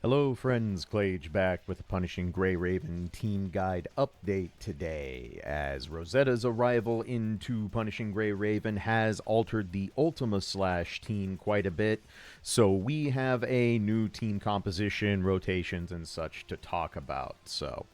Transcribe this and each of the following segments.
Hello friends, Clage back with a Punishing Grey Raven Team Guide update today, as Rosetta's arrival into Punishing Grey Raven has altered the Ultima Slash Team quite a bit, so we have a new team composition, rotations, and such to talk about. So,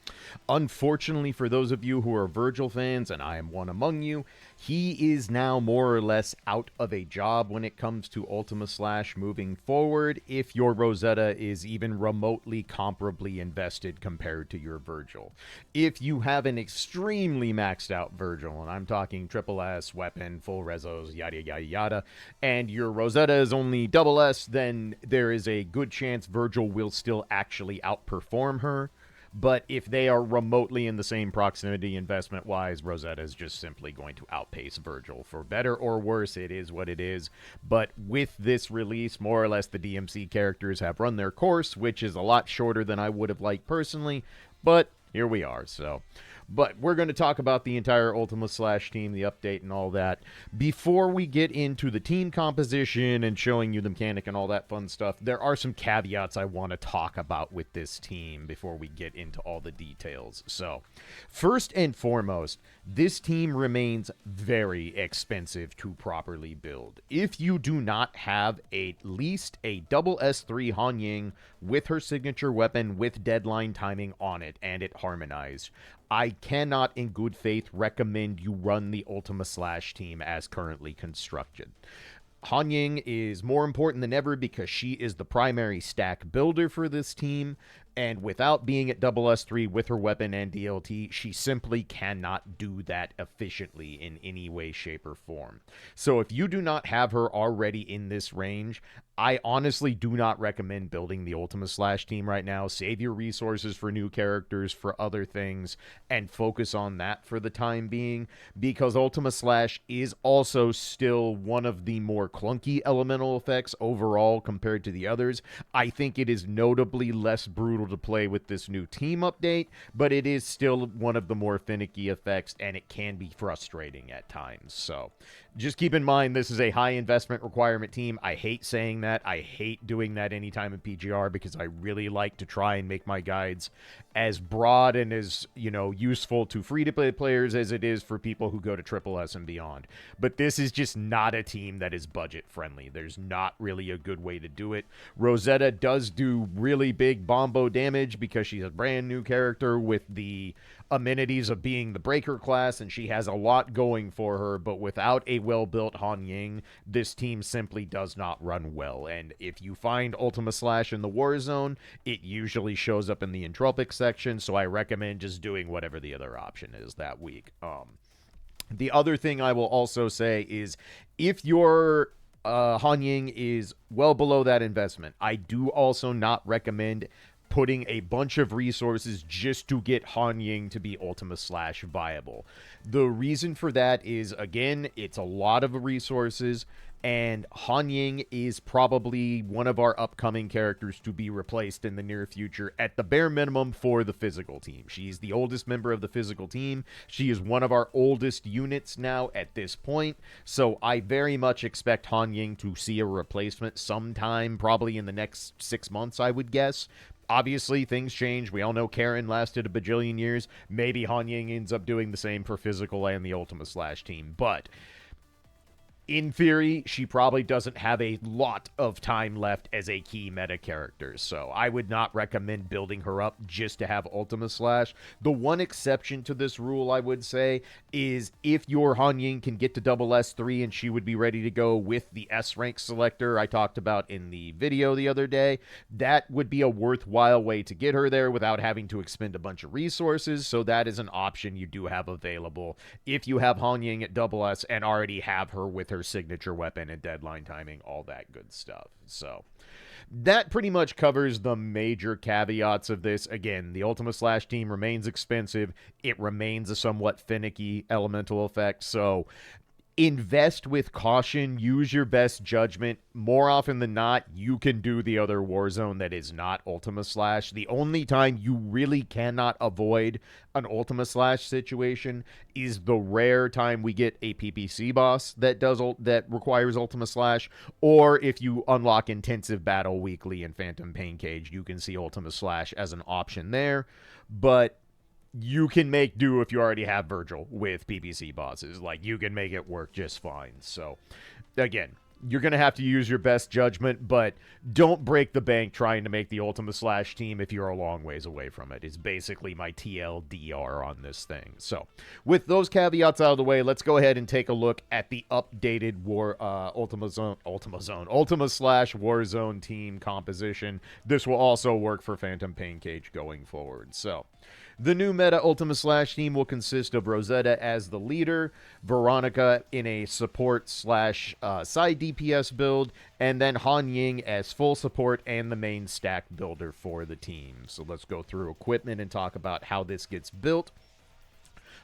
unfortunately for those of you who are Vergil fans, and I am one among you, he is now more or less out of a job when it comes to Ultima Slash moving forward, if your Rosetta is even remotely comparably invested compared to your Vergil. If you have an extremely maxed out Vergil, and I'm talking triple S, weapon, full rezos, yada yada yada, and your Rosetta is only double S, then there is a good chance Vergil will still actually outperform her. But if they are remotely in the same proximity investment-wise, Rosetta is just simply going to outpace Vergil. For better or worse, it is what it is. But with this release, more or less the DMC characters have run their course, which is a lot shorter than I would have liked personally. But here we are, so... But we're going to talk about the entire Ultima Slash team, the update, and all that. Before we get into the team composition and showing you the mechanic and all that fun stuff, there are some caveats I want to talk about with this team before we get into all the details. So, first and foremost, this team remains very expensive to properly build. If you do not have at least a double S3 Hanying with her signature weapon with deadline timing on it and it harmonized, I cannot in good faith recommend you run the Ultima Slash team as currently constructed. Hanying is more important than ever because she is the primary stack builder for this team, and without being at double S3 with her weapon and DLT, she simply cannot do that efficiently in any way, shape, or form. So if you do not have her already in this range, I honestly do not recommend building the Ultima Slash team right now. Save your resources for new characters, for other things, and focus on that for the time being, because Ultima Slash is also still one of the more clunky elemental effects overall compared to the others. I think it is notably less brutal to play with this new team update, but it is still one of the more finicky effects, and it can be frustrating at times. So just keep in mind, this is a high investment requirement team. I hate saying that. I hate doing that anytime in PGR because I really like to try and make my guides as broad and as, useful to free-to-play players as it is for people who go to Triple S and beyond. But this is just not a team that is budget-friendly. There's not really a good way to do it. Rosetta does do really big bombo damage because she's a brand new character with the amenities of being the breaker class, and she has a lot going for her, but without a well-built Hanying, this team simply does not run well. And if you find Ultima Slash in the Warzone, it usually shows up in the Entropic section, so I recommend just doing whatever the other option is that week. The other thing I will also say is, if your Hanying is well below that investment, I do also not recommend putting a bunch of resources just to get Hanying to be Ultima Slash viable. The reason for that is, again, it's a lot of resources, and Hanying is probably one of our upcoming characters to be replaced in the near future, at the bare minimum for the physical team. She's the oldest member of the physical team. She is one of our oldest units now at this point, so I very much expect Hanying to see a replacement sometime, probably in the next 6 months, I would guess. Obviously, things change. We all know Karen lasted a bajillion years. Maybe Hanying ends up doing the same for physical and the Ultima Slash team. But in theory, she probably doesn't have a lot of time left as a key meta character, so I would not recommend building her up just to have Ultima Slash. The one exception to this rule, I would say, is if your Hanying can get to double S3 and she would be ready to go with the S rank selector I talked about in the video the other day, that would be a worthwhile way to get her there without having to expend a bunch of resources, so that is an option you do have available if you have Hanying at double S and already have her with her signature weapon and deadline timing, all that good stuff. So that pretty much covers the major caveats of this. Again, the Ultima Slash team remains expensive. It remains a somewhat finicky elemental effect, so invest with caution, use your best judgment. More often than not, you can do the other Warzone that is not Ultima Slash. The only time you really cannot avoid an Ultima Slash situation is the rare time we get a PPC boss that requires Ultima Slash, or if you unlock Intensive Battle weekly in Phantom Pain Cage, you can see Ultima Slash as an option there. But you can make do if you already have Vergil with PPC bosses. Like, you can make it work just fine. So, again, you're going to have to use your best judgment, but don't break the bank trying to make the Ultima Slash team if you're a long ways away from it. It's basically my TLDR on this thing. So, with those caveats out of the way, let's go ahead and take a look at the updated Ultima Slash Warzone team composition. This will also work for Phantom Pain Cage going forward. So, the new meta Ultima Slash team will consist of Rosetta as the leader, Veronica in a support slash side DPS build, and then Hanying as full support and the main stack builder for the team. So let's go through equipment and talk about how this gets built.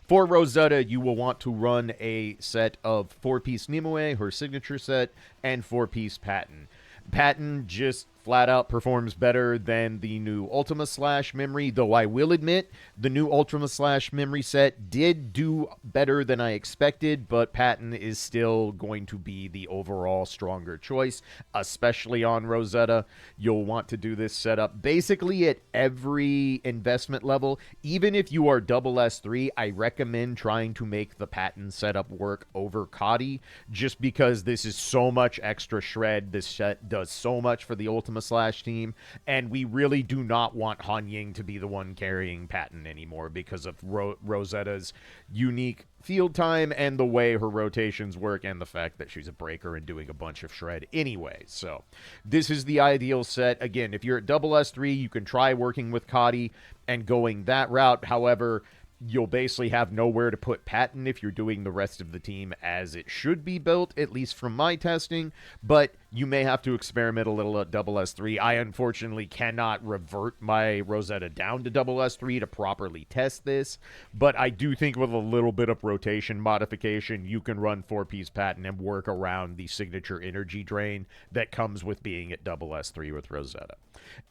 For Rosetta, you will want to run a set of 4-piece Nimue, her signature set, and 4-piece Patton. Patton just flat out performs better than the new Ultima Slash memory, though I will admit the new Ultima Slash memory set did do better than I expected, but Patton is still going to be the overall stronger choice, especially on Rosetta. You'll want to do this setup basically at every investment level. Even if you are double S3, I recommend trying to make the Patton setup work over Kadi, just because this is so much extra shred. This set does so much for the Ultima Slash team, and we really do not want Hanying to be the one carrying Patton anymore because of Rosetta's unique field time and the way her rotations work, and the fact that she's a breaker and doing a bunch of shred anyway. So this is the ideal set. Again, if you're at double S3, you can try working with Kadi and going that route. However, you'll basically have nowhere to put Patton if you're doing the rest of the team as it should be built, at least from my testing, but you may have to experiment a little at double S3. I unfortunately cannot revert my Rosetta down to double S3 to properly test this, but I do think with a little bit of rotation modification, you can run 4-piece Patton and work around the signature energy drain that comes with being at double S3 with Rosetta.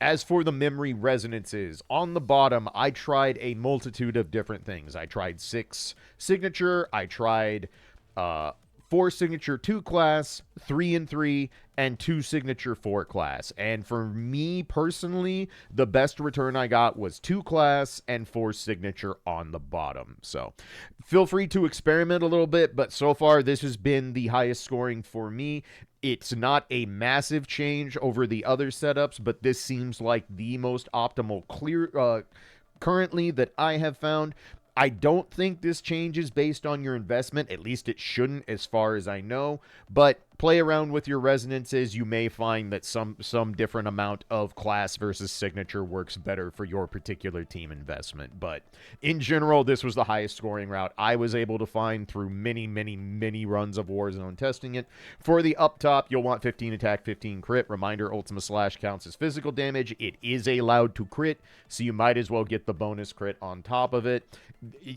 As for the memory resonances, on the bottom, I tried a multitude of different things. I tried 6 signature, I tried 4 signature 2 class, 3 and 3, and 2 signature 4 class. And for me personally, the best return I got was 2 class and 4 signature on the bottom. So feel free to experiment a little bit, but so far this has been the highest scoring for me. It's not a massive change over the other setups, but this seems like the most optimal currently that I have found. I don't think this changes based on your investment. At least it shouldn't, as far as I know. But play around with your resonances. You may find that some different amount of class versus signature works better for your particular team investment. But in general, this was the highest scoring route I was able to find through many runs of Warzone testing it. For the up top, you'll want 15 attack, 15 crit. Reminder, Ultima Slash counts as physical damage. It is allowed to crit, so you might as well get the bonus crit on top of it.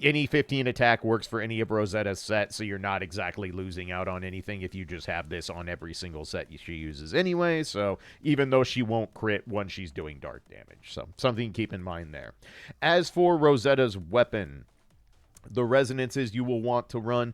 Any 15 attack works for any of Rosetta's set, so you're not exactly losing out on anything if you just have this on every single set she uses anyway. So even though she won't crit when she's doing dark damage, so something to keep in mind there. As for Rosetta's weapon, the resonances you will want to run,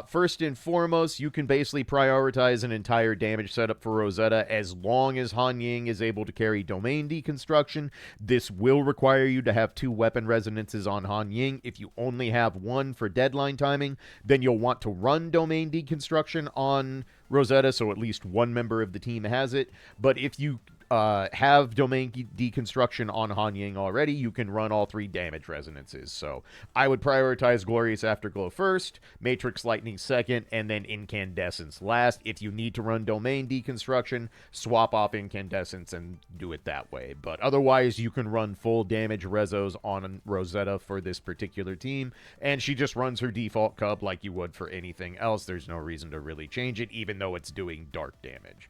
first and foremost, you can basically prioritize an entire damage setup for Rosetta as long as Hanying is able to carry domain deconstruction. This will require you to have 2 weapon resonances on Hanying. If you only have 1 for deadline timing, then you'll want to run domain deconstruction on Rosetta, so at least one member of the team has it. But if you have domain deconstruction on Hanying already, you can run all 3 damage resonances. So I would prioritize Glorious Afterglow first, Matrix Lightning second, and then Incandescence last. If you need to run domain deconstruction, swap off Incandescence and do it that way. But otherwise, you can run full damage resos on Rosetta for this particular team, and she just runs her default cub like you would for anything else. There's no reason to really change it, even though it's doing dark damage.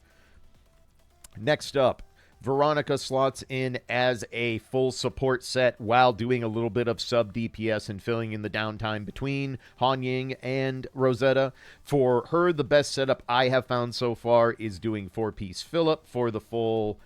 Next up, Veronica slots in as a full support set while doing a little bit of sub DPS and filling in the downtime between Hanying and Rosetta. For her, the best setup I have found so far is doing 4-piece fill up for the full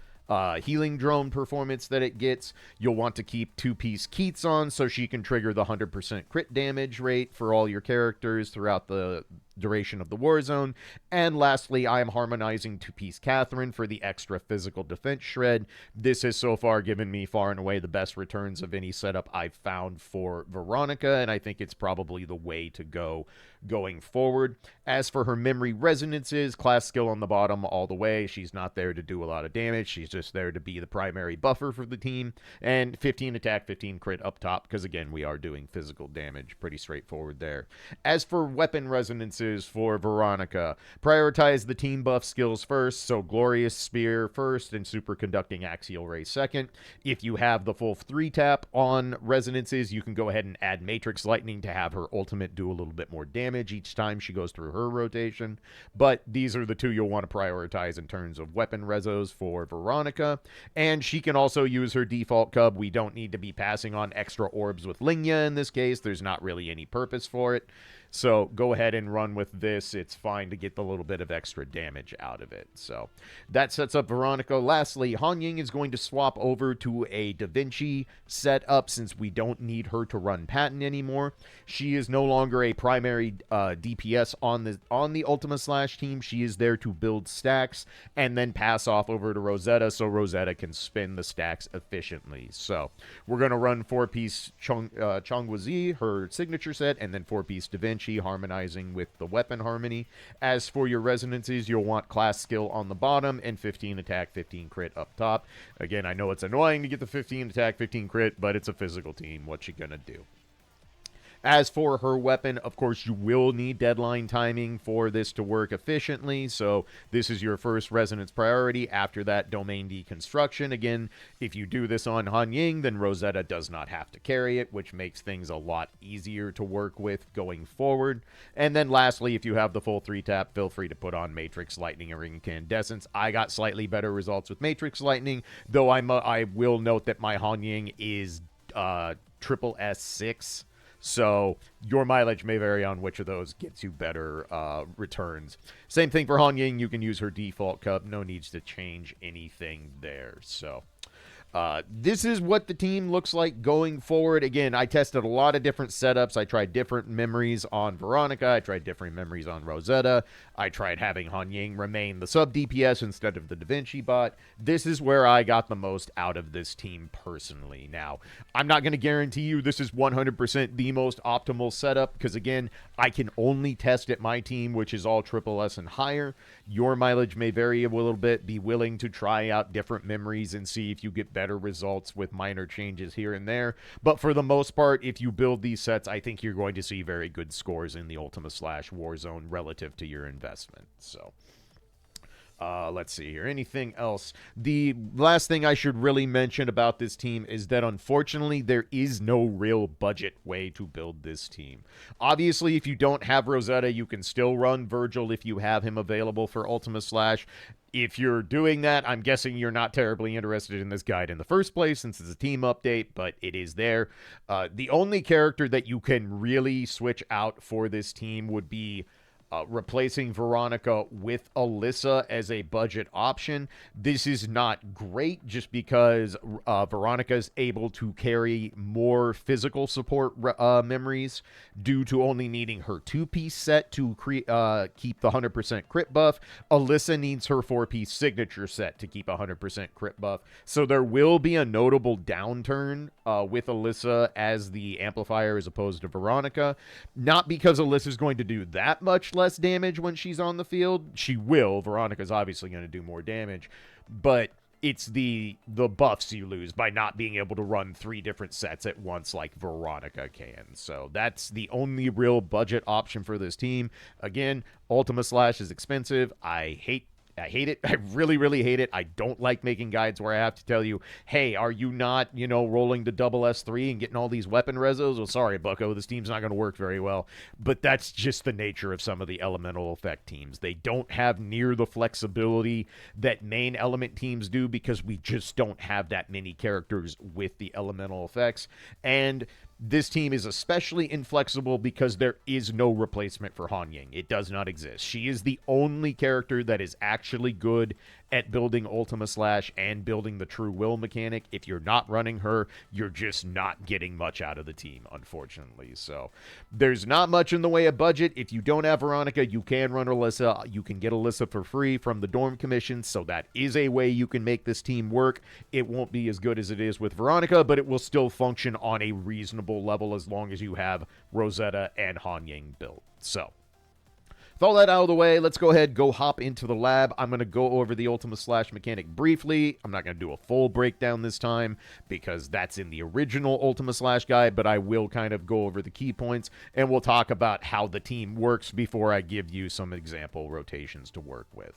healing drone performance that it gets. You'll want to keep 2-piece Keats on so she can trigger the 100% crit damage rate for all your characters throughout the duration of the Warzone. And lastly, I am harmonizing 2-piece Catherine for the extra physical defense shred. This has so far given me far and away the best returns of any setup I've found for Veronica, and I think it's probably the way to go going forward. As for her memory resonances, class skill on the bottom all the way. She's not there to do a lot of damage. She's just there to be the primary buffer for the team. And 15 attack, 15 crit up top, because again, we are doing physical damage. Pretty straightforward there. As for weapon resonances for Veronica, prioritize the team buff skills first, so Glorious Spear first and Superconducting Axial Ray second. If you have the full 3-tap on resonances, you can go ahead and add Matrix Lightning to have her ultimate do a little bit more damage each time she goes through her rotation. But these are the two you'll want to prioritize in terms of weapon resos for Veronica. And she can also use her default cub. We don't need to be passing on extra orbs with Lingya in this case. There's not really any purpose for it. So go ahead and run with this. It's fine to get the little bit of extra damage out of it. So that sets up Veronica. Lastly, Hanying is going to swap over to a Da Vinci setup since we don't need her to run Patton anymore. She is no longer a primary DPS on the Ultima Slash team. She is there to build stacks and then pass off over to Rosetta so Rosetta can spin the stacks efficiently. So we're going to run 4-piece Chongwazi, her signature set, and then 4-piece Da Vinci, harmonizing with the weapon harmony. As for your resonances, you'll want class skill on the bottom and 15 attack, 15 crit up top. Again, I know it's annoying to get the 15 attack, 15 crit, but it's a physical team. What you gonna do? As for her weapon, of course, you will need deadline timing for this to work efficiently, so this is your first resonance priority. After that, domain deconstruction. Again, if you do this on Hanying, then Rosetta does not have to carry it, which makes things a lot easier to work with going forward. And then lastly, if you have the full 3-tap, feel free to put on Matrix Lightning and Incandescence. I got slightly better results with Matrix Lightning, though I will note that my Hanying is triple S6. So your mileage may vary on which of those gets you better returns. Same thing for Hanying. You can use her default cup. No needs to change anything there. So this is what the team looks like going forward. Again, I tested a lot of different setups. I tried different memories on Veronica. I tried different memories on Rosetta. I tried having Hanying remain the sub DPS instead of the Da Vinci bot. This is where I got the most out of this team personally. Now, I'm not going to guarantee you this is 100% the most optimal setup because, again, I can only test at my team, which is all triple S and higher. Your mileage may vary a little bit. Be willing to try out different memories and see if you get better results with minor changes here and there. But for the most part, if you build these sets, I think you're going to see very good scores in the Ultima Slash Warzone relative to your investment. So let's see here. Anything else? The last thing I should really mention about this team is that unfortunately there is no real budget way to build this team. Obviously, if you don't have Rosetta, you can still run Vergil if you have him available for Ultima Slash. If you're doing that, I'm guessing you're not terribly interested in this guide in the first place since it's a team update, but it is there. The only character that you can really switch out for this team would be replacing Veronica with Alyssa as a budget option. This is not great just because Veronica is able to carry more physical support memories due to only needing her 2-piece set to keep the 100% crit buff. Alyssa needs her 4-piece signature set to keep 100% crit buff. So there will be a notable downturn with Alyssa as the amplifier as opposed to Veronica. Not because Alyssa's going to do that much less damage when she's on the field. She will. Veronica's obviously going to do more damage, but it's the buffs you lose by not being able to run 3 different sets at once like Veronica can. So that's the only real budget option for this team. Again, Ultima Slash is expensive. I hate I hate it. I really, really hate it. I don't like making guides where I have to tell you, hey, are you not, rolling to double S3 and getting all these weapon rezos? Well, sorry, bucko, this team's not going to work very well. But that's just the nature of some of the elemental effect teams. They don't have near the flexibility that main element teams do because we just don't have that many characters with the elemental effects. And this team is especially inflexible because there is no replacement for Hanying. It does not exist. She is the only character that is actually good at building Ultima Slash and building the true will mechanic. If you're not running her, you're just not getting much out of the team, unfortunately. So there's not much in the way of budget. If you don't have Veronica, you can run Alyssa. You can get Alyssa for free from the dorm commission, so that is a way you can make this team work. It won't be as good as it is with Veronica, but it will still function on a reasonable level as long as you have Rosetta and Hanying built. So with all that out of the way, let's go ahead, go hop into the lab. I'm going to go over the Ultima Slash mechanic briefly. I'm not going to do a full breakdown this time because that's in the original Ultima Slash guide, but I will kind of go over the key points, and we'll talk about how the team works before I give you some example rotations to work with.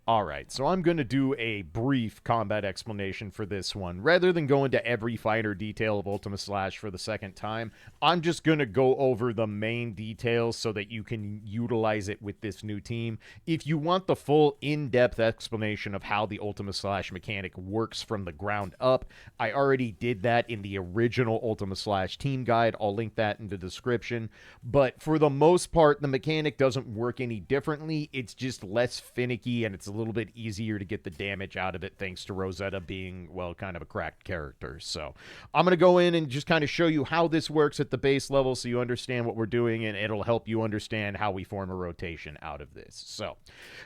Alright, so I'm going to do a brief combat explanation for this one. Rather than go into every finer detail of Ultima Slash for the second time, I'm just going to go over the main details so that you can utilize it with this new team. If you want the full in-depth explanation of how the Ultima Slash mechanic works from the ground up, I already did that in the original Ultima Slash Team guide. I'll link that in the description. But for the most part, the mechanic doesn't work any differently. It's just less finicky, and it's a little bit easier to get the damage out of it thanks to Rosetta being, well, kind of a cracked character. So I'm going to go in and just kind of show you how this works at the base level so you understand what we're doing, and it'll help you understand how we form a rotation out of this. So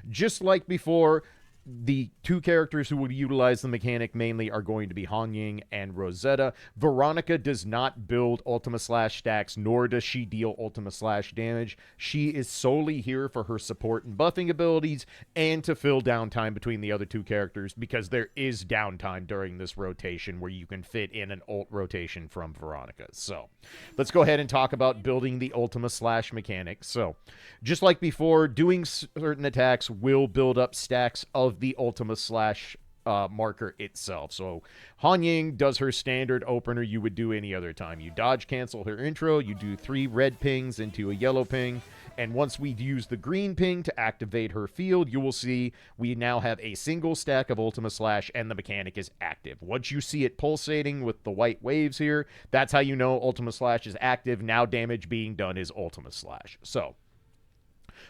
just like before, the two characters who would utilize the mechanic mainly are going to be Hanying and Rosetta. Veronica does not build Ultima Slash stacks, nor does she deal Ultima Slash damage. She is solely here for her support and buffing abilities and to fill downtime between the other two characters, because there is downtime during this rotation where you can fit in an ult rotation from Veronica. So let's go ahead and talk about building the Ultima Slash mechanic. So just like before, doing certain attacks will build up stacks of the Ultima Slash marker itself. So Hanying does her standard opener you would do any other time. You dodge cancel her intro, you do 3 red pings into a yellow ping, and once we use the green ping to activate her field, you will see we now have a single stack of Ultima Slash and the mechanic is active. Once you see it pulsating with the white waves here, that's how you know Ultima Slash is active. Now damage being done is Ultima Slash. So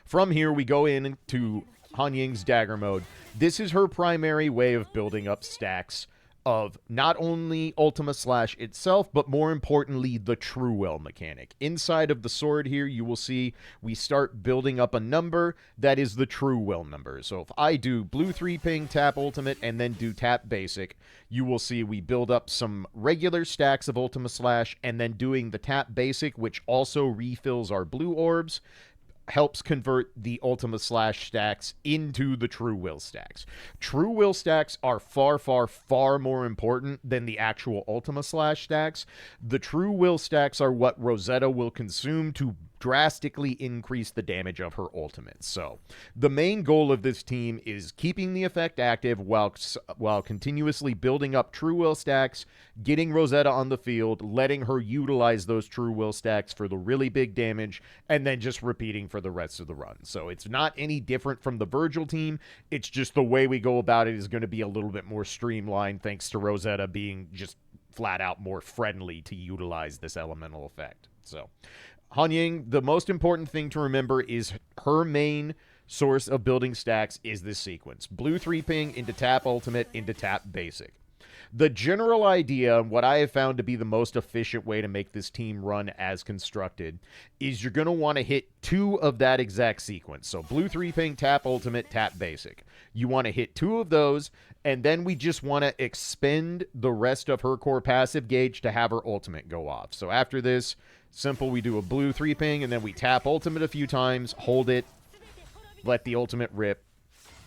from here we go into Hanying's dagger mode. This is her primary way of building up stacks of not only Ultima Slash itself, but more importantly, the True Will mechanic. Inside of the sword here, you will see we start building up a number that is the True Will number. So if I do blue 3 ping, tap ultimate, and then do tap basic, you will see we build up some regular stacks of Ultima Slash, and then doing the tap basic, which also refills our blue orbs, helps convert the Ultima Slash stacks into the True Will stacks. True Will stacks are far, far, far more important than the actual Ultima Slash stacks. The True Will stacks are what Rosetta will consume to drastically increase the damage of her ultimate. So the main goal of this team is keeping the effect active while continuously building up True Will stacks, getting Rosetta on the field, letting her utilize those True Will stacks for the really big damage, and then just repeating for the rest of the run. So it's not any different from the Vergil team. It's just the way we go about it is going to be a little bit more streamlined thanks to Rosetta being just flat out more friendly to utilize this elemental effect. So Hanying, the most important thing to remember is her main source of building stacks is this sequence. Blue 3 ping into tap ultimate into tap basic. The general idea, what I have found to be the most efficient way to make this team run as constructed, is you're going to want to hit 2 of that exact sequence. So blue 3 ping, tap ultimate, tap basic. You want to hit 2 of those, and then we just want to expend the rest of her core passive gauge to have her ultimate go off. So after this, simple, we do a blue 3 ping, and then we tap ultimate a few times, hold it, let the ultimate rip,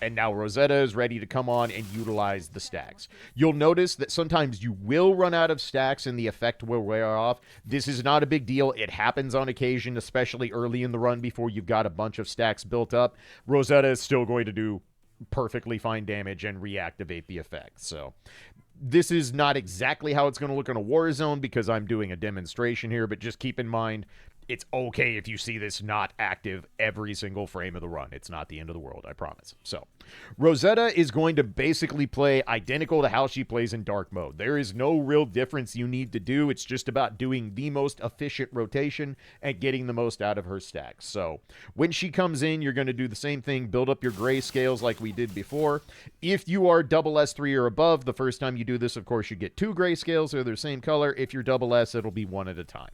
And now Rosetta is ready to come on and utilize the stacks. You'll notice that sometimes you will run out of stacks and the effect will wear off. This is not a big deal. It happens on occasion, especially early in the run before you've got a bunch of stacks built up. Rosetta is still going to do perfectly fine damage and reactivate the effect. So this is not exactly how it's going to look in a Warzone because I'm doing a demonstration here, but just keep in mind, it's okay if you see this not active every single frame of the run. It's not the end of the world, I promise. So, Rosetta is going to basically play identical to how she plays in dark mode. There is no real difference you need to do. It's just about doing the most efficient rotation and getting the most out of her stacks. So, when she comes in, you're going to do the same thing. Build up your gray scales like we did before. If you are double S3 or above, the first time you do this, of course, you get 2 gray scales. They're the same color. If you're double S, it'll be 1 at a time.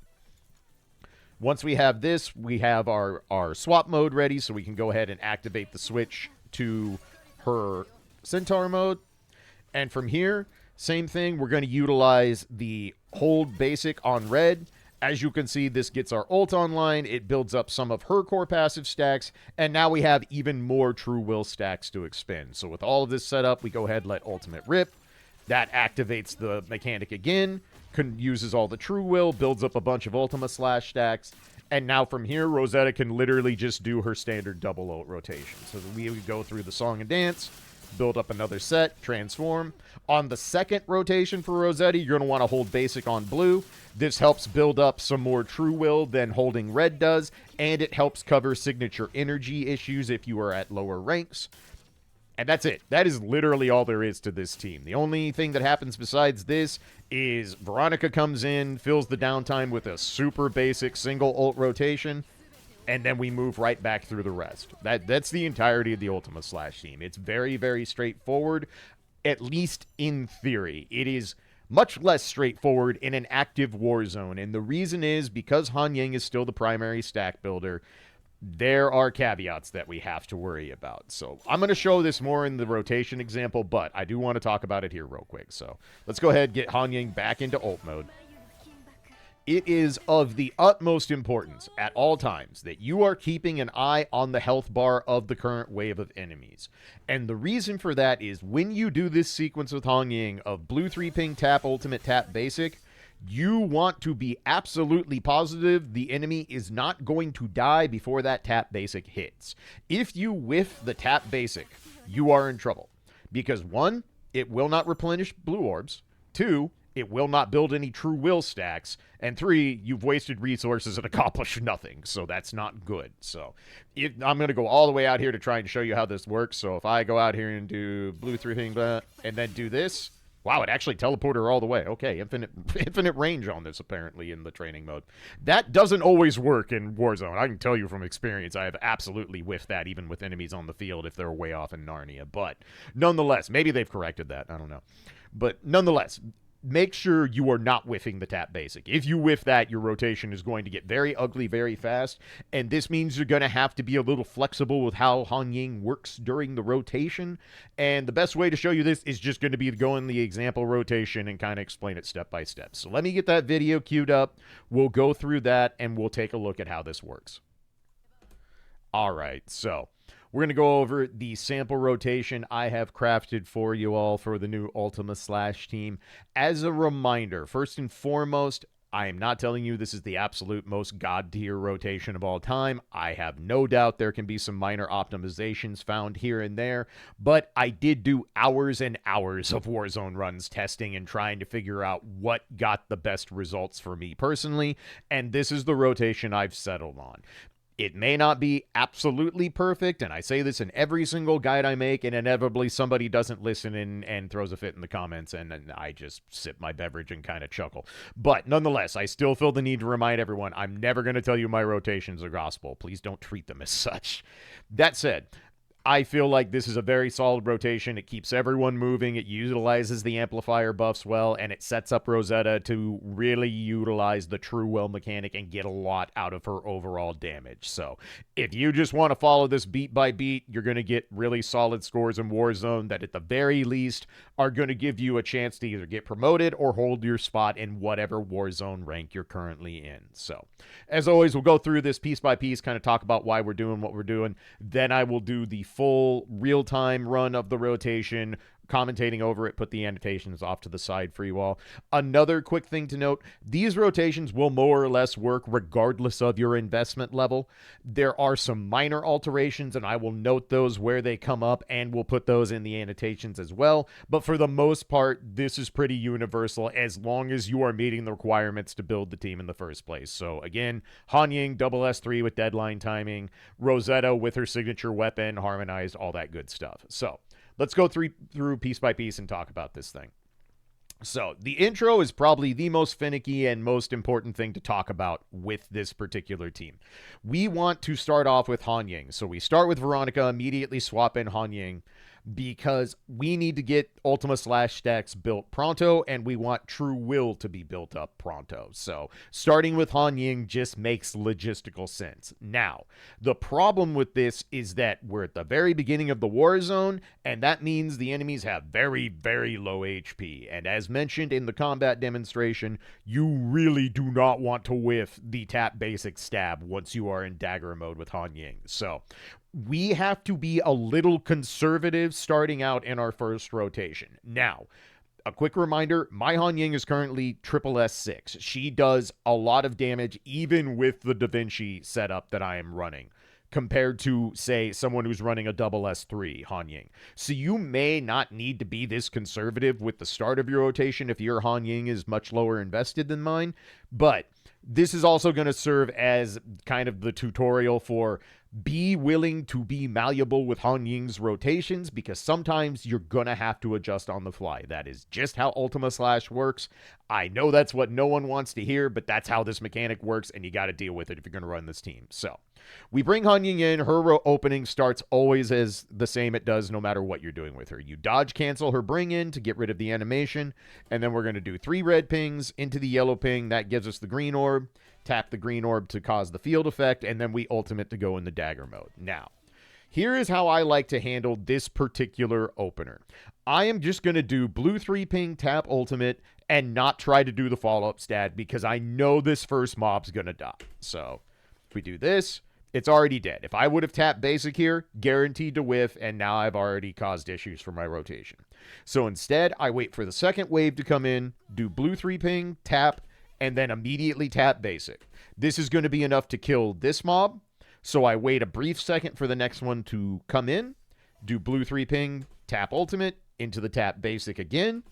Once we have this, we have our swap mode ready, so we can go ahead and activate the switch to her Centaur mode. And from here, same thing, we're going to utilize the hold basic on red. As you can see, this gets our ult online. It builds up some of her core passive stacks, and now we have even more true will stacks to expend. So with all of this set up, we go ahead and let ultimate rip. That activates the mechanic again, uses all the true will, builds up a bunch of Ultima Slash stacks, and now from here, Rosetta can literally just do her standard double ult rotation. So we would go through the song and dance, build up another set, transform. On the second rotation for Rosetta, you're going to want to hold basic on blue. This helps build up some more true will than holding red does, and it helps cover signature energy issues if you are at lower ranks. And that's it. That is literally all there is to this team. The only thing that happens besides this is Veronica comes in, fills the downtime with a super basic single ult rotation, and then we move right back through the rest. That's the entirety of the Ultima Slash team. It's very, very straightforward, at least in theory. It is much less straightforward in an active Warzone, and the reason is because Hanying is still the primary stack builder, there are caveats that we have to worry about. So I'm going to show this more in the rotation example, but I do want to talk about it here real quick. So let's go ahead and get Hanying back into ult mode. It is of the utmost importance at all times that you are keeping an eye on the health bar of the current wave of enemies. And the reason for that is when you do this sequence with Hanying of blue 3 ping tap, ultimate tap, basic, you want to be absolutely positive the enemy is not going to die before that tap basic hits. If you whiff the tap basic, you are in trouble. Because 1, it will not replenish blue orbs. 2, it will not build any true will stacks. And 3, you've wasted resources and accomplished nothing. So that's not good. So I'm going to go all the way out here to try and show you how this works. So if I go out here and do blue 3 ping and then do this, wow, it actually teleported her all the way. Okay, infinite range on this, apparently, in the training mode. That doesn't always work in Warzone. I can tell you from experience, I have absolutely whiffed that, even with enemies on the field, if they're way off in Narnia. But nonetheless, maybe they've corrected that. I don't know. But nonetheless, make sure you are not whiffing the tap basic. If you whiff that, your rotation is going to get very ugly very fast, and this means you're going to have to be a little flexible with how Hanying works during the rotation, and the best way to show you this is just going to be to go in the example rotation and kind of explain it step by step. So let me get that video queued up. We'll go through that, and we'll take a look at how this works. All right, so we're going to go over the sample rotation I have crafted for you all for the new Ultima Slash team. As a reminder, first and foremost, I am not telling you this is the absolute most god-tier rotation of all time. I have no doubt there can be some minor optimizations found here and there, but I did do hours and hours of Warzone runs testing and trying to figure out what got the best results for me personally, and this is the rotation I've settled on. It may not be absolutely perfect, and I say this in every single guide I make, and inevitably somebody doesn't listen and throws a fit in the comments, and I just sip my beverage and kind of chuckle. But nonetheless, I still feel the need to remind everyone, I'm never going to tell you my rotations are gospel. Please don't treat them as such. That said, I feel like this is a very solid rotation. It keeps everyone moving. It utilizes the amplifier buffs well, and it sets up Rosetta to really utilize the true well mechanic and get a lot out of her overall damage. So if you just want to follow this beat by beat, you're going to get really solid scores in Warzone that at the very least are going to give you a chance to either get promoted or hold your spot in whatever Warzone rank you're currently in. So as always, we'll go through this piece by piece, kind of talk about why we're doing what we're doing. Then I will do the full real-time run of the rotation, commentating over it, put the annotations off to the side for you all. Another quick thing to note, these rotations will more or less work regardless of your investment level. There are some minor alterations, and I will note those where they come up, and we'll put those in the annotations as well. But for the most part, this is pretty universal as long as you are meeting the requirements to build the team in the first place. So again, Hanying, double S3 with deadline timing, Rosetta with her signature weapon, harmonized, all that good stuff. So let's go through piece by piece and talk about this thing. So the intro is probably the most finicky and most important thing to talk about with this particular team. We want to start off with Hanying. So we start with Veronica, immediately swap in Hanying, because we need to get Ultima Slash stacks built pronto, and we want True Will to be built up pronto. So starting with Hanying just makes logistical sense. Now, the problem with this is that we're at the very beginning of the Warzone, and that means the enemies have very, very low HP. And as mentioned in the combat demonstration, you really do not want to whiff the tap basic stab once you are in dagger mode with Hanying. So we have to be a little conservative starting out in our first rotation. Now, a quick reminder, my Hanying is currently triple S6. She does a lot of damage even with the Da Vinci setup that I am running, compared to, say, someone who's running a double S3 Hanying. So you may not need to be this conservative with the start of your rotation if your Hanying is much lower invested than mine, but this is also going to serve as kind of the tutorial for be willing to be malleable with Hanying's rotations, because sometimes you're going to have to adjust on the fly. That is just how Ultima Slash works. I know that's what no one wants to hear, but that's how this mechanic works, and you got to deal with it if you're going to run this team. So we bring Hanying in. Her opening starts always as the same it does no matter what you're doing with her. You dodge cancel her bring in to get rid of the animation, and then we're going to do 3 red pings into the yellow ping. That gives us the green orb. Tap the green orb to cause the field effect, and then we ultimate to go in the dagger mode. Now, here is how I like to handle this particular opener. I am just going to do blue 3 ping, tap ultimate, and not try to do the follow-up stat because I know this first mob's going to die. So if we do this, it's already dead. If I would have tapped basic here, guaranteed to whiff, and now I've already caused issues for my rotation. So instead, I wait for the second wave to come in, do blue 3 ping, tap, and then immediately tap basic. This is going to be enough to kill this mob, so I wait a brief second for the next one to come in, do blue 3 ping, tap ultimate, into the tap basic again,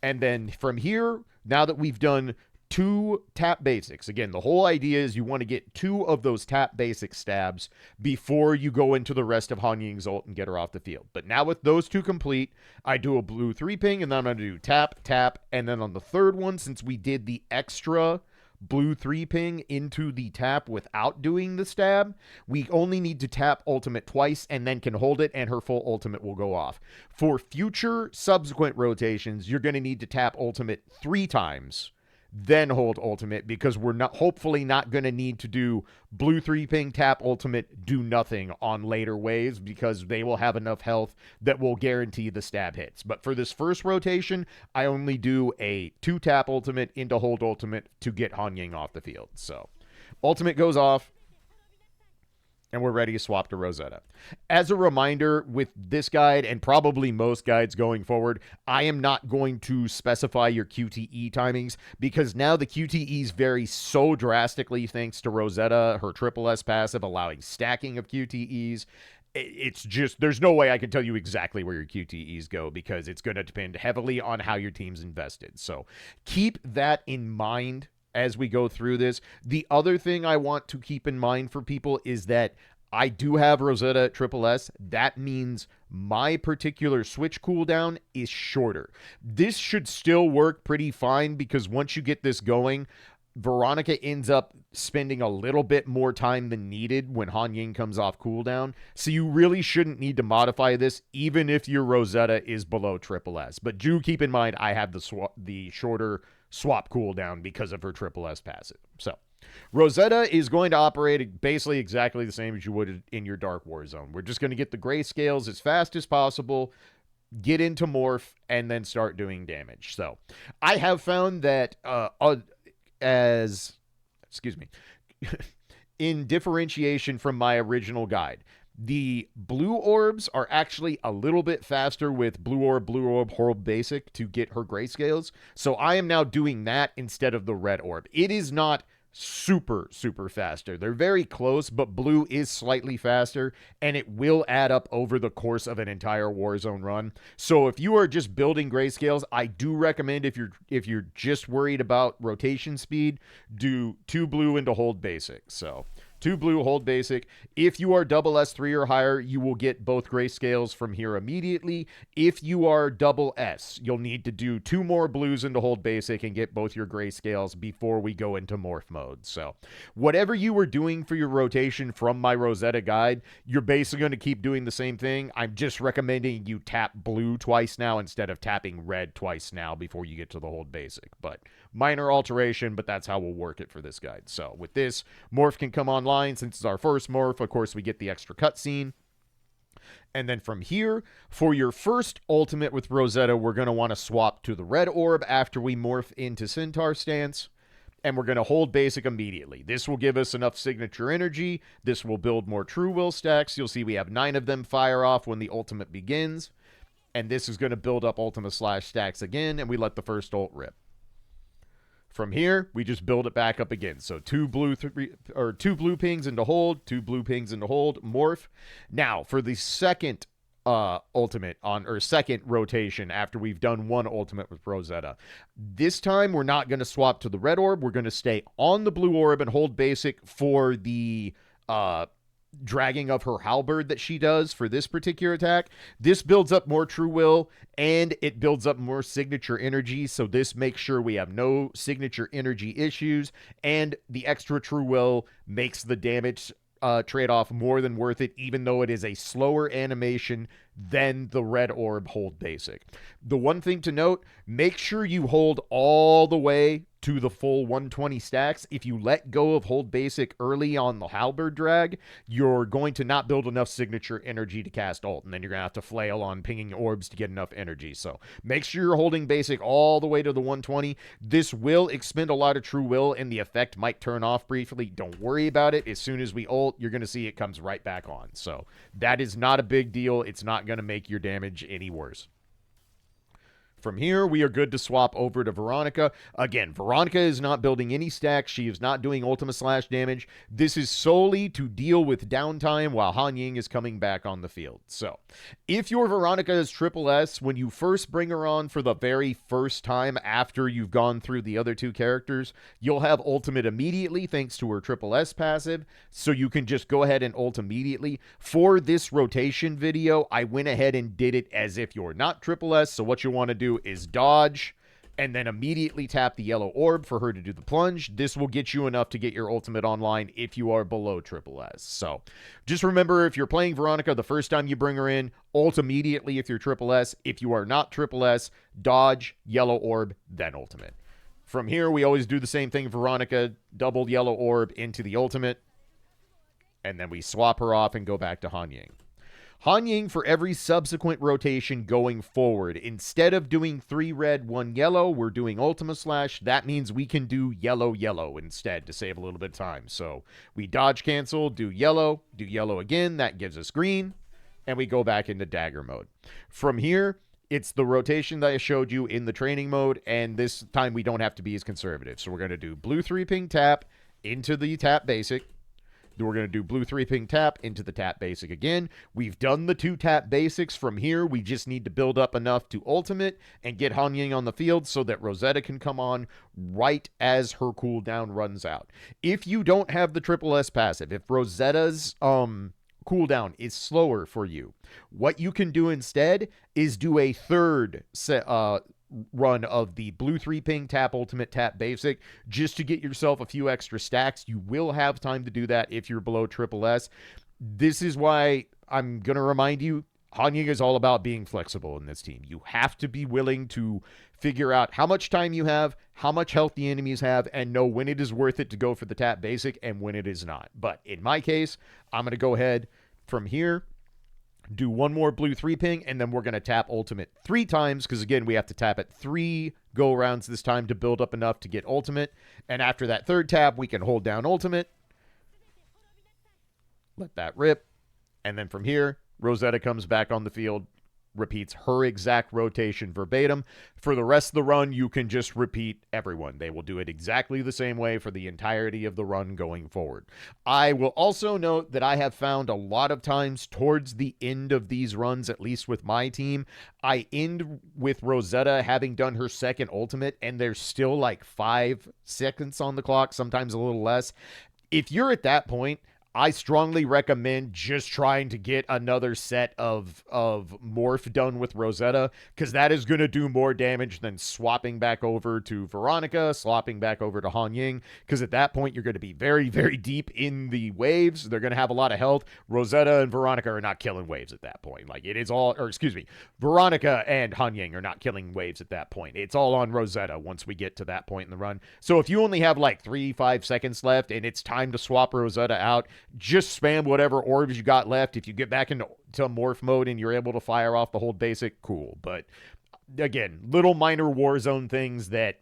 and then from here, now that we've done 2 tap basics, again, the whole idea is you want to get 2 of those tap basic stabs before you go into the rest of Hanying's ult and get her off the field. But now with those 2 complete, I do a blue 3 ping, and then I'm going to do tap, tap, and then on the third one, since we did the extra blue 3 ping into the tap without doing the stab, we only need to tap ultimate twice and then can hold it, and her full ultimate will go off. For future subsequent rotations, you're going to need to tap ultimate 3 times, then hold ultimate, because we're not hopefully not going to need to do blue 3 ping, tap ultimate, do nothing on later waves, because they will have enough health that will guarantee the stab hits. But for this first rotation, I only do a 2 tap ultimate into hold ultimate to get Hanying off the field. So ultimate goes off, and we're ready to swap to Rosetta. As a reminder, with this guide and probably most guides going forward, I am not going to specify your QTE timings, because now the QTEs vary so drastically thanks to Rosetta, her triple S passive allowing stacking of QTEs. It's just, there's no way I can tell you exactly where your QTEs go, because it's going to depend heavily on how your team's invested. So keep that in mind as we go through this. The other thing I want to keep in mind for people is that I do have Rosetta triple S. That means my particular switch cooldown is shorter. This should still work pretty fine, because once you get this going, Veronica ends up spending a little bit more time than needed when Hanying comes off cooldown. So you really shouldn't need to modify this, even if your Rosetta is below triple S. But do keep in mind, I have the shorter swap cooldown because of her triple S passive. So Rosetta is going to operate basically exactly the same as you would in your Dark Warzone. We're just going to get the grayscales as fast as possible, get into morph, and then start doing damage. So I have found that in differentiation from my original guide, The blue orbs are actually a little bit faster with blue orb, hold basic to get her grayscales. So I am now doing that instead of the red orb. It is not super faster. They're very close, but blue is slightly faster, and it will add up over the course of an entire Warzone run. So if you are just building grayscales, I do recommend, if you're just worried about rotation speed, do 2 blue into hold basic. So 2 blue, hold basic. If you are double S3 or higher, you will get both grayscales from here immediately. If you are double S, you'll need to do 2 more blues into hold basic and get both your grayscales before we go into morph mode. So whatever you were doing for your rotation from my Rosetta guide, you're basically going to keep doing the same thing. I'm just recommending you tap blue twice now instead of tapping red twice now before you get to the hold basic. But minor alteration, but that's how we'll work it for this guide. So with this, morph can come online. Since it's our first morph, of course, we get the extra cutscene. And then from here, for your first ultimate with Rosetta, we're going to want to swap to the red orb after we morph into Centaur stance. And we're going to hold basic immediately. This will give us enough signature energy. This will build more true will stacks. You'll see we have 9 of them fire off when the ultimate begins. And this is going to build up Ultima Slash stacks again, and we let the first ult rip. From here, we just build it back up again. So 2 blue pings into hold, 2 blue pings into hold, morph. Now, for the second ultimate second rotation after we've done 1 ultimate with Rosetta, this time we're not going to swap to the red orb. We're going to stay on the blue orb and hold basic for the dragging of her halberd that she does for this particular attack. This builds up more true will and it builds up more signature energy, so this makes sure we have no signature energy issues, and the extra true will makes the damage trade-off more than worth it, even though it is a slower animation than the red orb hold basic. The one thing to note, make sure you hold all the way to the full 120 stacks. If you let go of hold basic early on the halberd drag, you're going to not build enough signature energy to cast ult, and then you're going to have to flail on pinging orbs to get enough energy. So make sure you're holding basic all the way to the 120. This will expend a lot of true will, and the effect might turn off briefly. Don't worry about it. As soon as we ult, you're going to see it comes right back on. So that is not a big deal. It's not going to make your damage any worse. From here, we are good to swap over to Veronica. Again, Veronica is not building any stacks. She is not doing Ultima Slash damage. This is solely to deal with downtime while Hanying is coming back on the field. So, if your Veronica is triple S, when you first bring her on for the very first time after you've gone through the other 2 characters, you'll have ultimate immediately thanks to her triple S passive, so you can just go ahead and ult immediately. For this rotation video, I went ahead and did it as if you're not triple S, so what you want to do is dodge and then immediately tap the yellow orb for her to do the plunge. This will get you enough to get your ultimate online if you are below triple S. So just remember, if you're playing Veronica the first time you bring her in, ult immediately if you're triple S. If you are not triple S, dodge, yellow orb, then ultimate. From here, we always do the same thing. Veronica, double yellow orb into the ultimate, and then we swap her off and go back to Hanying. Hanying for every subsequent rotation going forward. Instead of doing 3 red, 1 yellow, we're doing Ultima Slash. That means we can do yellow, yellow instead to save a little bit of time. So we dodge cancel, do yellow again. That gives us green, and we go back into dagger mode. From here, it's the rotation that I showed you in the training mode, and this time we don't have to be as conservative. So we're going to do blue 3 ping tap into the tap basic. Then we're going to do blue 3 ping tap into the tap basic again. We've done the 2 tap basics. From here, we just need to build up enough to ultimate and get Hanying on the field so that Rosetta can come on right as her cooldown runs out. If you don't have the triple S passive, if Rosetta's cooldown is slower for you, what you can do instead is do a third run of the blue 3 ping tap ultimate tap basic just to get yourself a few extra stacks. You will have time to do that if you're below triple S. This is why I'm going to remind you, Hanying is all about being flexible in this team. You have to be willing to figure out how much time you have, how much health the enemies have, and know when it is worth it to go for the tap basic and when it is not. But in my case, I'm going to go ahead from here, do 1 more blue 3 ping, and then we're going to tap ultimate 3 times, because again, we have to tap it 3 go rounds this time to build up enough to get ultimate. And after that 3rd tap, we can hold down ultimate, let that rip, And then from here, Rosetta comes back on the field, repeats her exact rotation verbatim. For the rest of the run, you can just repeat everyone. They will do it exactly the same way for the entirety of the run going forward. I will also note that I have found a lot of times towards the end of these runs, at least with my team, I end with Rosetta having done her second ultimate, and there's still like 5 seconds on the clock, sometimes a little less. If you're at that point, I strongly recommend just trying to get another set of morph done with Rosetta, because that is going to do more damage than swapping back over to Veronica, swapping back over to Hanying, because at that point you're going to be very, very deep in the waves. They're going to have a lot of health. Rosetta and Veronica are not killing waves at that point. Like, it is all, or excuse me, Veronica and Hanying are not killing waves at that point. It's all on Rosetta once we get to that point in the run. So if you only have like 3-5 seconds left and it's time to swap Rosetta out, just spam whatever orbs you got left. If you get back into morph mode and you're able to fire off the hold basic, cool. But again, little minor Warzone things that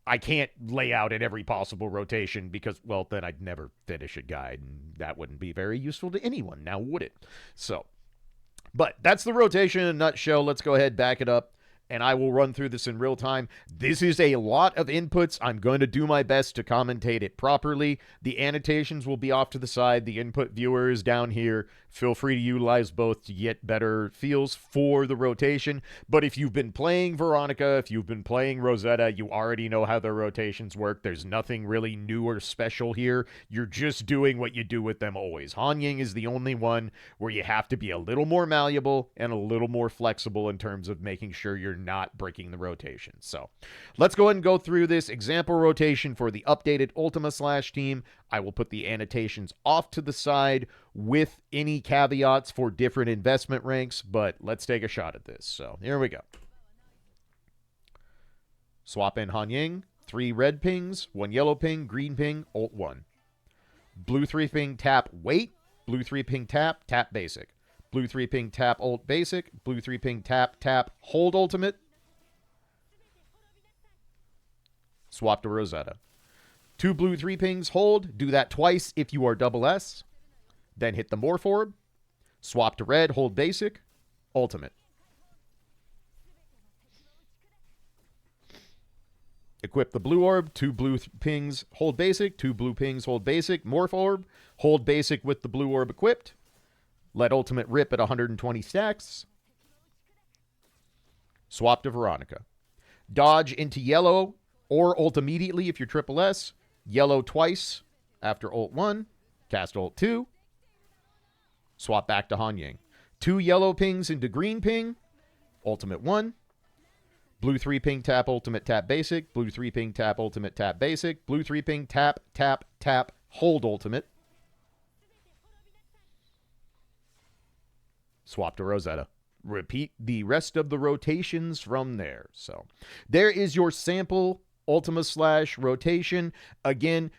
I can't lay out in every possible rotation because, well, then I'd never finish a guide, and that wouldn't be very useful to anyone, now would it? So, but that's the rotation in a nutshell. Let's go ahead, back it up, and I will run through this in real time. This is a lot of inputs. I'm going to do my best to commentate it properly. The annotations will be off to the side. The input viewer is down here. Feel free to utilize both to get better feels for the rotation. But if you've been playing Veronica, if you've been playing Rosetta, you already know how their rotations work. There's nothing really new or special here. You're just doing what you do with them always. Hanying is the only one where you have to be a little more malleable and a little more flexible in terms of making sure you're not breaking the rotation. So let's go ahead and go through this example rotation for the updated Ultima Slash Team. I will put the annotations off to the side with any caveats for different investment ranks, but let's take a shot at this. So here we go. Swap in Hanying, 3 red pings, 1 yellow ping, green ping, ult 1. Blue 3 ping, tap, wait. Blue 3 ping, tap, tap basic. Blue 3 ping, tap, ult basic. Blue 3 ping, tap, tap, hold ultimate. Swap to Rosetta. 2 blue 3 pings, hold. Do that twice if you are double S. Then hit the morph orb. Swap to red, hold basic. Ultimate. Equip the blue orb. 2 blue pings, hold basic. 2 blue pings, hold basic. Morph orb. Hold basic with the blue orb equipped. Let ultimate rip at 120 stacks. Swap to Veronica. Dodge into yellow or ult immediately if you're triple S. Yellow twice after ult 1. Cast ult 2. Swap back to Hanying. 2 yellow pings into green ping. Ultimate 1. Blue 3 ping tap ultimate tap basic. Blue 3 ping tap ultimate tap basic. Blue 3 ping tap tap tap hold ultimate. Swap to Rosetta. Repeat the rest of the rotations from there. So there is your sample Ultima Slash rotation. Again,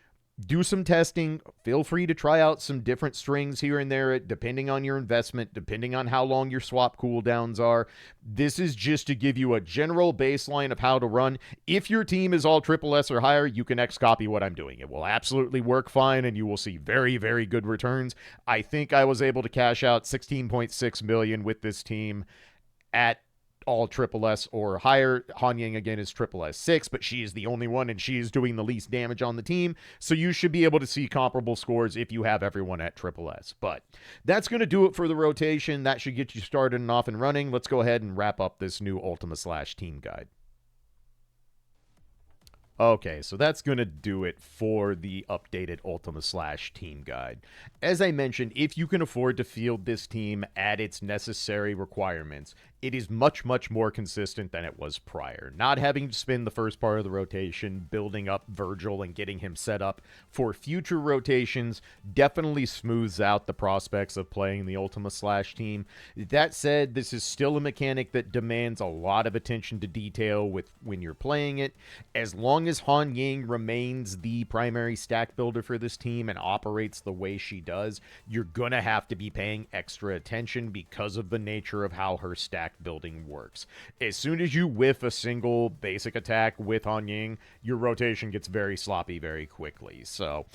do some testing. Feel free to try out some different strings here and there, depending on your investment, depending on how long your swap cooldowns are. This is just to give you a general baseline of how to run. If your team is all triple S or higher, you can X-copy what I'm doing. It will absolutely work fine, and you will see very, very good returns. I think I was able to cash out 16.6 million with this team at all triple S or higher. Hanying again is triple S6, but she is the only one and she is doing the least damage on the team. So you should be able to see comparable scores if you have everyone at triple S. But that's going to do it for the rotation. That should get you started and off and running. Let's go ahead and wrap up this new Ultima Slash Team guide. Okay, so that's going to do it for the updated Ultima Slash Team guide. As I mentioned, if you can afford to field this team at its necessary requirements, it is much, much more consistent than it was prior. Not having to spend the first part of the rotation building up Vergil and getting him set up for future rotations definitely smooths out the prospects of playing the Ultima Slash Team. That said, this is still a mechanic that demands a lot of attention to detail when you're playing it. As long as Hanying remains the primary stack builder for this team and operates the way she does, you're gonna have to be paying extra attention because of the nature of how her stack building works. As soon as you whiff a single basic attack with Hanying, your rotation gets very sloppy very quickly. So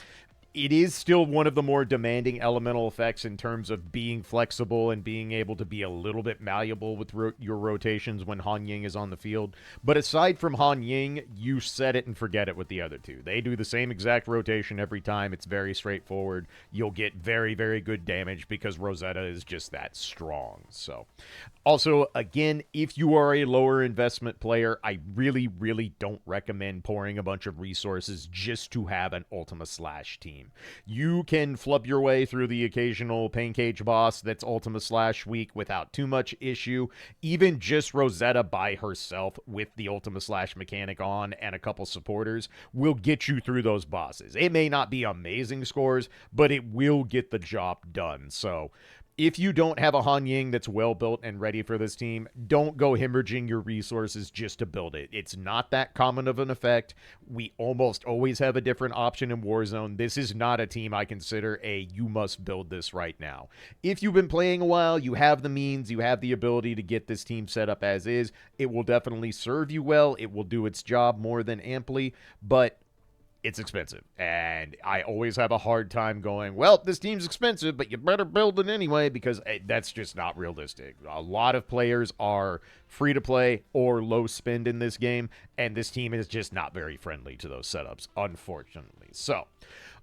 it is still one of the more demanding elemental effects in terms of being flexible and being able to be a little bit malleable with your rotations when Hanying is on the field. But aside from Hanying, you set it and forget it with the other two. They do the same exact rotation every time. It's very straightforward. You'll get very, very good damage because Rosetta is just that strong. So, also, again, if you are a lower investment player, I really, really don't recommend pouring a bunch of resources just to have an Ultima Slash team. You can flub your way through the occasional pain cage boss that's Ultima Slash weak without too much issue. Even just Rosetta by herself with the Ultima Slash mechanic on and a couple supporters will get you through those bosses. It may not be amazing scores, but it will get the job done. So if you don't have a Hanying that's well built and ready for this team, don't go hemorrhaging your resources just to build it. It's not that common of an effect. We almost always have a different option in Warzone. This is not a team I consider you must build this right now. If you've been playing a while, you have the means, you have the ability to get this team set up as is. It will definitely serve you well. It will do its job more than amply, but it's expensive, and I always have a hard time going, well, this team's expensive, but you better build it anyway, because that's just not realistic. A lot of players are free to play or low spend in this game, and this team is just not very friendly to those setups, unfortunately. So,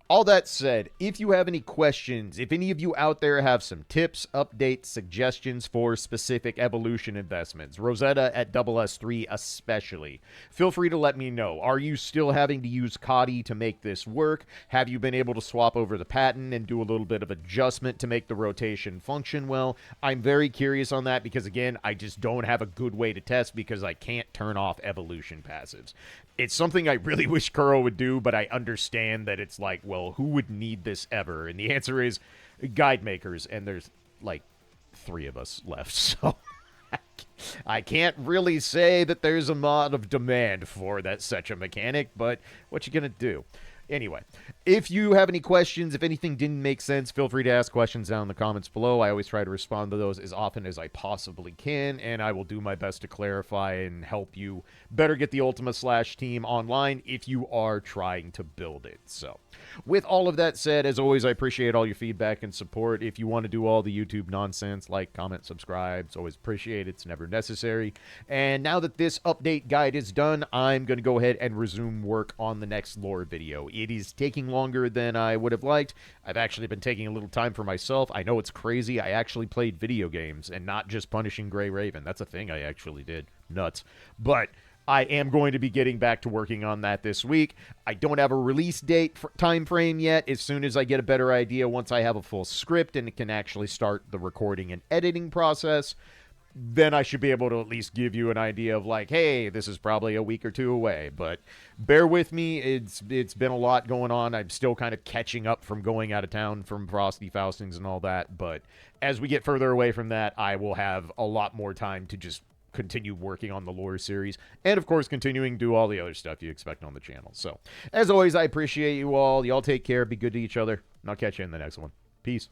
all that said, if you have any questions, if any of you out there have some tips, updates, suggestions for specific evolution investments, Rosetta at SS3 especially, feel free to let me know. Are you still having to use Kadi to make this work? Have you been able to swap over the pattern and do a little bit of adjustment to make the rotation function well? I'm very curious on that because, again, I just don't have a good way to test because I can't turn off evolution passives. It's something I really wish Kuro would do, but I understand that it's like, well, who would need this ever? And the answer is guide makers, and there's like 3 of us left, so I can't really say that there's a lot of demand for that such a mechanic, but what you gonna do? Anyway, if you have any questions, if anything didn't make sense, feel free to ask questions down in the comments below. I always try to respond to those as often as I possibly can, and I will do my best to clarify and help you better get the Ultima Slash team online if you are trying to build it. So, with all of that said, as always, I appreciate all your feedback and support. If you want to do all the YouTube nonsense, like, comment, subscribe, it's always appreciated. It's never necessary. And now that this update guide is done, I'm going to go ahead and resume work on the next lore video. It is taking longer than I would have liked. I've actually been taking a little time for myself. I know it's crazy. I actually played video games and not just Punishing Gray Raven. That's a thing I actually did. Nuts. But I am going to be getting back to working on that this week. I don't have a release date time frame yet. As soon as I get a better idea, once I have a full script and it can actually start the recording and editing process, then I should be able to at least give you an idea of like, hey, this is probably a week or 2 away. But bear with me. It's been a lot going on. I'm still kind of catching up from going out of town from Frosty Faustings and all that. But as we get further away from that, I will have a lot more time to just continue working on the lore series. And, of course, continuing to do all the other stuff you expect on the channel. So, as always, I appreciate you all. Y'all take care. Be good to each other. And I'll catch you in the next one. Peace.